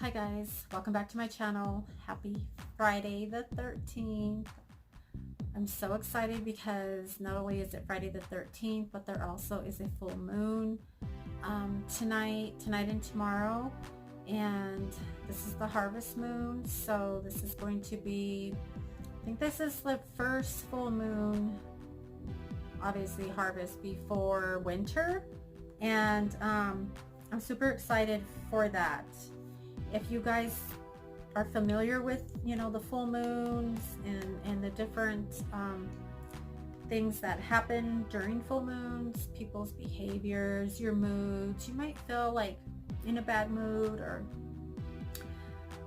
Hi guys, welcome back to my channel. Happy Friday the 13th. I'm so excited because not only is it Friday the 13th, but there also is a full moon tonight and tomorrow. And this is the harvest moon. So this is going to be, I think this is the first full moon, obviously harvest before winter. And I'm super excited for that. If you guys are familiar with, the full moons and the different things that happen during full moons, people's behaviors, your moods, you might feel like in a bad mood or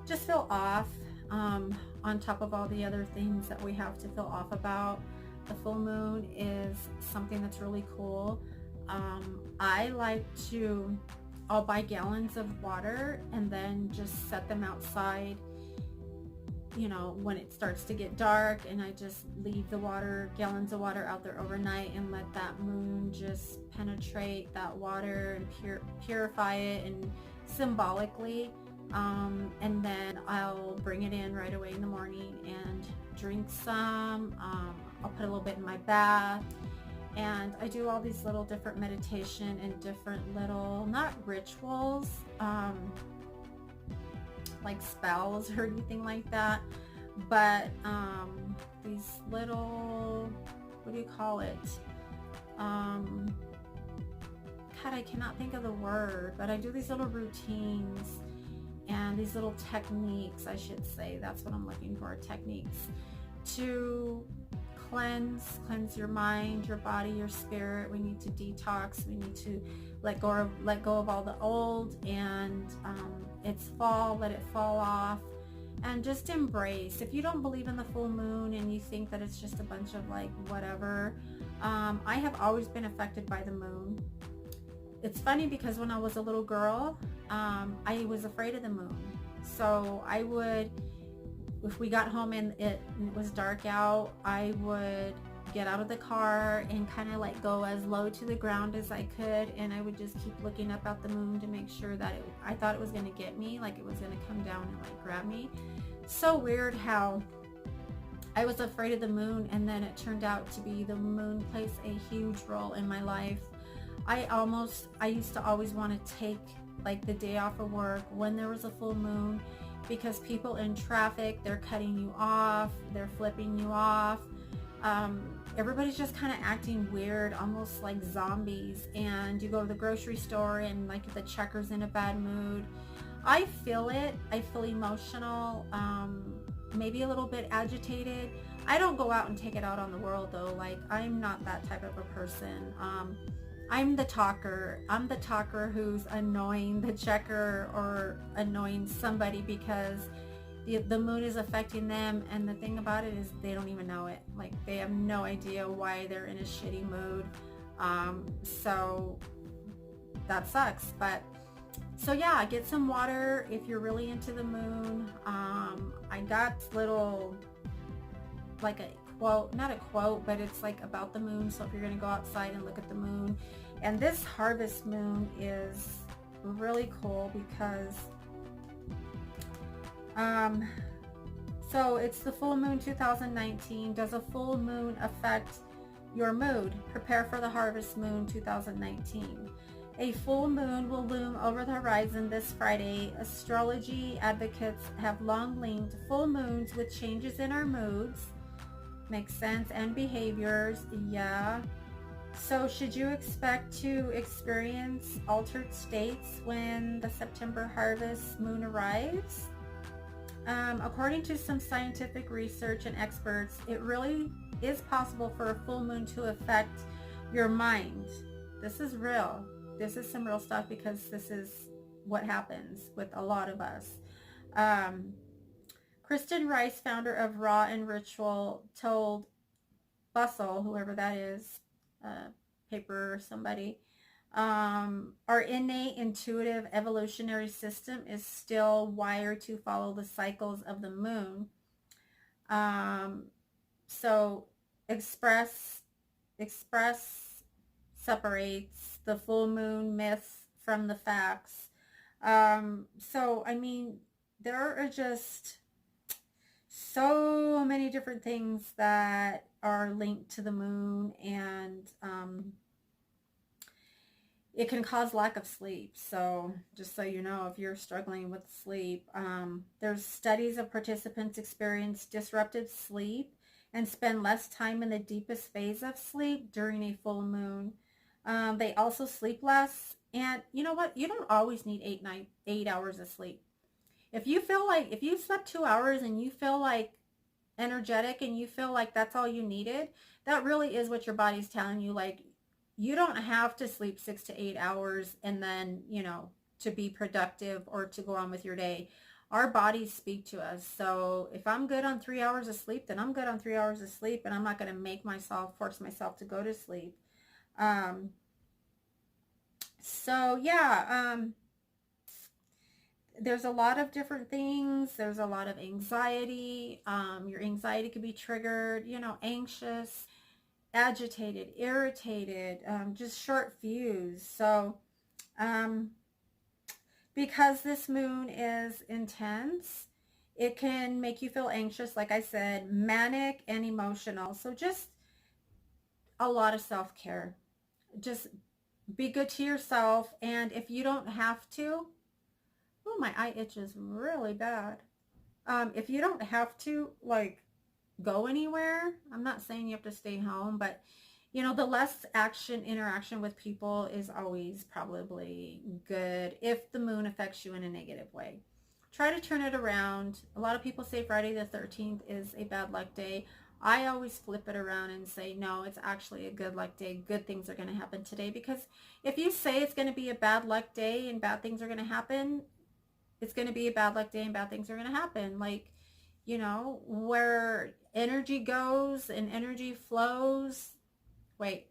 just feel off on top of all the other things that we have to feel off about. The full moon is something that's really cool. I like to I'll buy gallons of water and then just set them outside, when it starts to get dark, and I just leave the gallons of water out there overnight and let that moon just penetrate that water and purify it, and symbolically, and then I'll bring it in right away in the morning and drink some. I'll put a little bit in my bath. And I do all these little different meditation and different little, not rituals, like spells or anything like that, but these little, what do you call it? God, I cannot think of the word, but I do these little routines and these little techniques, I should say. That's what I'm looking for, techniques to cleanse your mind, your body, your spirit. We need to detox. We need to let go of all the old, and it's fall, let it fall off, and just embrace. If you don't believe in the full moon and you think that it's just a bunch of like whatever, I have always been affected by the moon. It's funny because when I was a little girl, I was afraid of the moon. So I would, if we got home and it was dark out, I would get out of the car and kind of like go as low to the ground as I could, and I would just keep looking up at the moon to make sure that I thought it was going to get me, like it was going to come down and like grab me. So weird how I was afraid of the moon, and then it turned out to be the moon plays a huge role in my life. I used to always want to take like the day off of work when there was a full moon, because people in traffic, they're cutting you off, they're flipping you off. Everybody's just kind of acting weird, almost like zombies. And you go to the grocery store and like the checker's in a bad mood. I feel it. I feel emotional, maybe a little bit agitated. I don't go out and take it out on the world though. Like, I'm not that type of a person. I'm the talker. I'm the talker who's annoying the checker or annoying somebody because the moon is affecting them, and the thing about it is they don't even know it. Like, they have no idea why they're in a shitty mood. So that sucks. But so yeah, get some water if you're really into the moon. I got little, like a quote, not a quote, but it's like about the moon. So if you're going to go outside and look at the moon, and this harvest moon is really cool because so it's the full moon 2019. Does a full moon affect your mood? Prepare for the harvest moon 2019. A full moon will loom over the horizon this Friday. Astrology advocates have long linked full moons with changes in our moods. Makes sense. And behaviors. Yeah. So should you expect to experience altered states when the September harvest moon arrives? According to some scientific research and experts, it really is possible for a full moon to affect your mind. This is real. This is some real stuff, because this is what happens with a lot of us. Kristen Rice, founder of Raw and Ritual, told Bustle, whoever that is, paper or somebody, our innate intuitive evolutionary system is still wired to follow the cycles of the moon. So express separates the full moon myth from the facts. So, I mean, there are just so many different things that are linked to the moon, and it can cause lack of sleep. So just so you know, if you're struggling with sleep, there's studies of participants experience disrupted sleep and spend less time in the deepest phase of sleep during a full moon. They also sleep less. And you know what? You don't always need 8 hours of sleep. If you slept 2 hours and you feel like energetic and you feel like that's all you needed, that really is what your body's telling you. Like, you don't have to sleep 6 to 8 hours and then, to be productive or to go on with your day. Our bodies speak to us. So if I'm good on 3 hours of sleep, then I'm good on 3 hours of sleep, and I'm not going to force myself to go to sleep. Um, so yeah, there's a lot of different things. There's a lot of anxiety. Your anxiety could be triggered, anxious, agitated, irritated, just short fuse. So, um, because this moon is intense, it can make you feel anxious, like I said, manic and emotional. So just a lot of self-care. Just be good to yourself. And if you don't have to, oh, my eye itches really bad. If you don't have to, like, go anywhere, I'm not saying you have to stay home, but the less interaction with people is always probably good if the moon affects you in a negative way. Try to turn it around. A lot of people say Friday the 13th is a bad luck day. I always flip it around and say, no, it's actually a good luck day. Good things are going to happen today. Because if you say it's going to be a bad luck day and bad things are going to happen, it's going to be a bad luck day and bad things are going to happen. Like, where energy goes and energy flows, wait,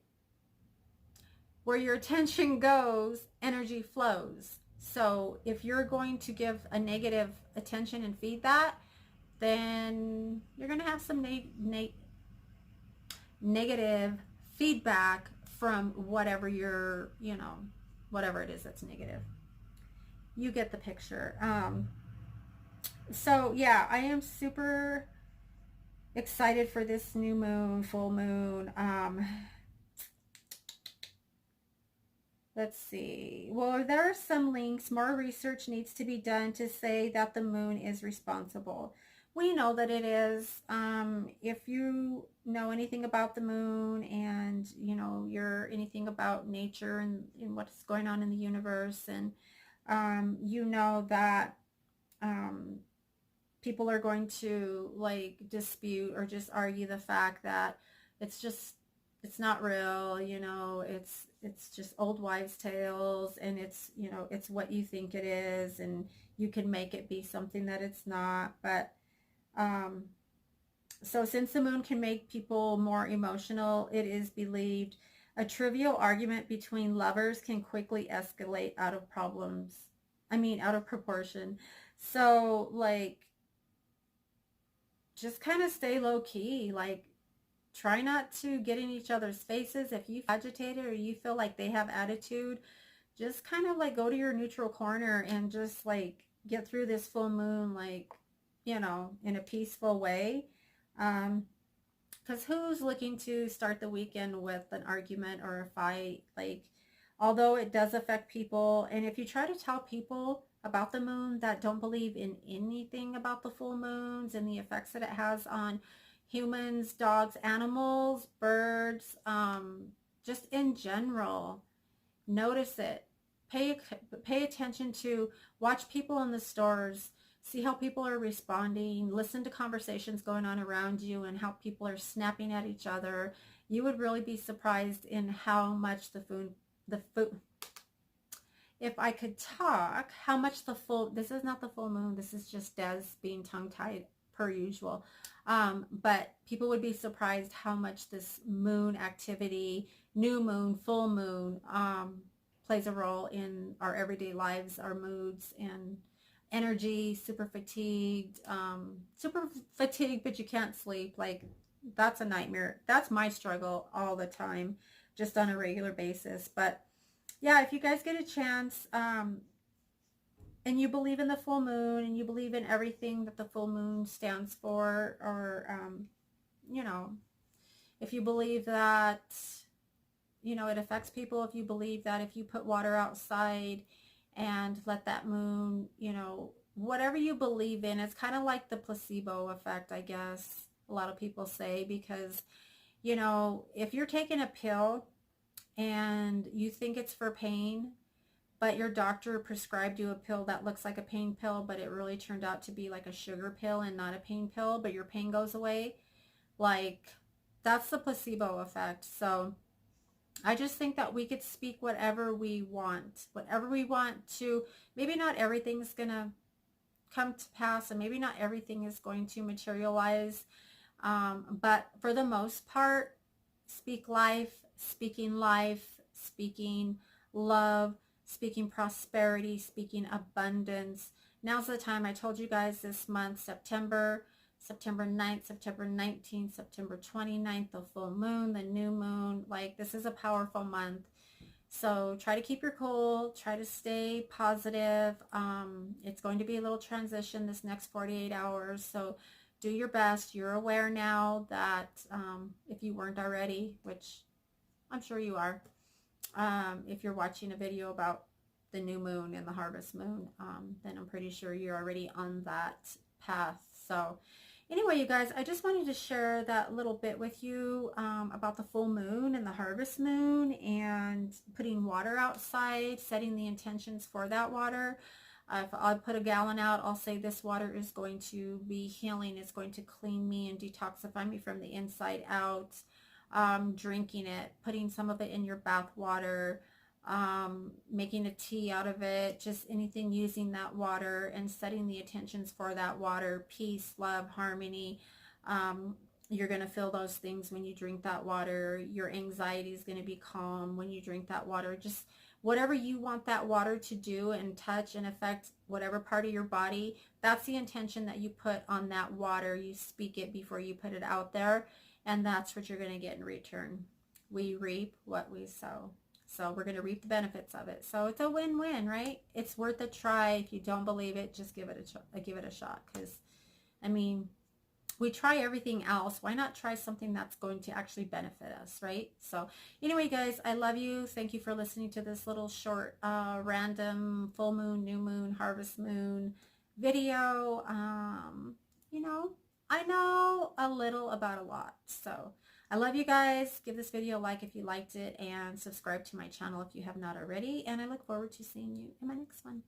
where your attention goes, energy flows. So if you're going to give a negative attention and feed that, then you're going to have some negative feedback from whatever whatever it is that's negative. You get the picture. So yeah, I am super excited for this new moon, full moon. Let's see. Well, there are some links. More research needs to be done to say that the moon is responsible. We know that it is. If you know anything about the moon, and you're anything about nature and what's going on in the universe, and you know that people are going to, like, dispute or just argue the fact that it's not real, it's just old wives' tales, and it's what you think it is, and you can make it be something that it's not. But so since the moon can make people more emotional, it is believed a trivial argument between lovers can quickly escalate out of proportion. So, like, just kind of stay low key. Like, try not to get in each other's faces. If you feel agitated or you feel like they have attitude, just kind of like go to your neutral corner and just like get through this full moon, like, in a peaceful way. Because who's looking to start the weekend with an argument or a fight? Like, although it does affect people, and if you try to tell people about the moon that don't believe in anything about the full moons and the effects that it has on humans, dogs, animals, birds, just in general, notice it. Pay attention to, watch people in the stores, see how people are responding, listen to conversations going on around you and how people are snapping at each other. You would really be surprised in how much the food, if I could talk, how much this is not the full moon, this is just Des being tongue-tied per usual. But people would be surprised how much this moon activity, new moon, full moon, plays a role in our everyday lives, our moods and energy. Super fatigued, but you can't sleep. Like, that's a nightmare. That's my struggle all the time, just on a regular basis. But yeah, if you guys get a chance, and you believe in the full moon and you believe in everything that the full moon stands for, or, you know, if you believe that, you know, it affects people, if you believe that if you put water outside and let that moon, you know, whatever you believe in, it's kind of like the placebo effect, I guess a lot of people say, because, you know, if you're taking a pill and you think it's for pain, but your doctor prescribed you a pill that looks like a pain pill, but it really turned out to be like a sugar pill and not a pain pill, but your pain goes away, like, that's the placebo effect. So I just think that we could speak whatever we want to. Maybe not everything's gonna come to pass, and maybe not everything is going to materialize, but for the most part, speak life, speaking love, speaking prosperity, speaking abundance. Now's the time. I told you guys this month, September 9th, September 19th, September 29th, the full moon, the new moon. Like, this is a powerful month. So try to keep your cool, try to stay positive. It's going to be a little transition this next 48 hours. So do your best. You're aware now that if you weren't already, which I'm sure you are, if you're watching a video about the new moon and the harvest moon, then I'm pretty sure you're already on that path. So anyway, you guys, I just wanted to share that little bit with you about the full moon and the harvest moon and putting water outside, setting the intentions for that water. If I put a gallon out, I'll say this water is going to be healing. It's going to clean me and detoxify me from the inside out. Drinking it, putting some of it in your bath water, making a tea out of it, just anything using that water and setting the intentions for that water, peace, love, harmony. You're going to feel those things when you drink that water. Your anxiety is going to be calm when you drink that water. Just whatever you want that water to do and touch and affect whatever part of your body, that's the intention that you put on that water. You speak it before you put it out there, and that's what you're going to get in return. We reap what we sow. So we're going to reap the benefits of it. So it's a win-win, right? It's worth a try. If you don't believe it, just give it a shot. Because, I mean, we try everything else. Why not try something that's going to actually benefit us, right? So anyway, guys, I love you. Thank you for listening to this little short, random full moon, new moon, harvest moon video. You know, I know a little about a lot. So I love you guys. Give this video a like if you liked it, and subscribe to my channel if you have not already. And I look forward to seeing you in my next one.